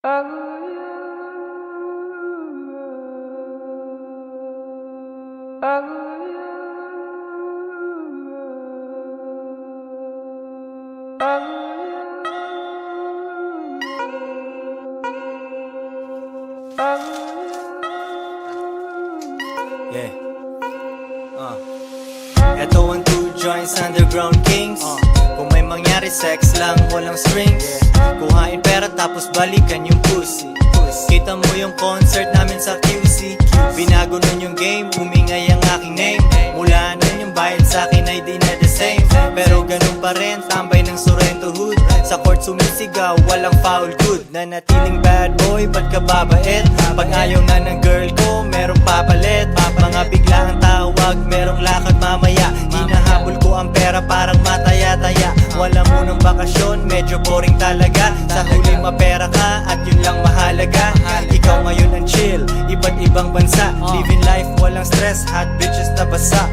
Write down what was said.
Yeah. Eto ang two joints underground kings. Kung may mangyari sex lang, walang strings. Kuhain pera tapos balikan yung pussy. Kita mo yung concert namin sa QC. Binago nun yung game, umingay ang aking name. Mula nun yung bayad sa'kin ay di na the same. Pero ganun pa rin, tambay ng Sorrento hood. Sa court sumisigaw, walang foul good. Nanatiling bad boy, ba't ka babait? Pag ayaw na ng girl ko, merong papalit. Mga biglaang tawag, merong lakad mamaya. Hinahabol ko ang pera parang mataya-taya. Wala munang bakasyon, medyo boring talaga. Sa huli mapera ka at yun lang mahalaga. Ikaw ngayon ang chill, iba't ibang bansa. Living life, walang stress, hot bitches na basa.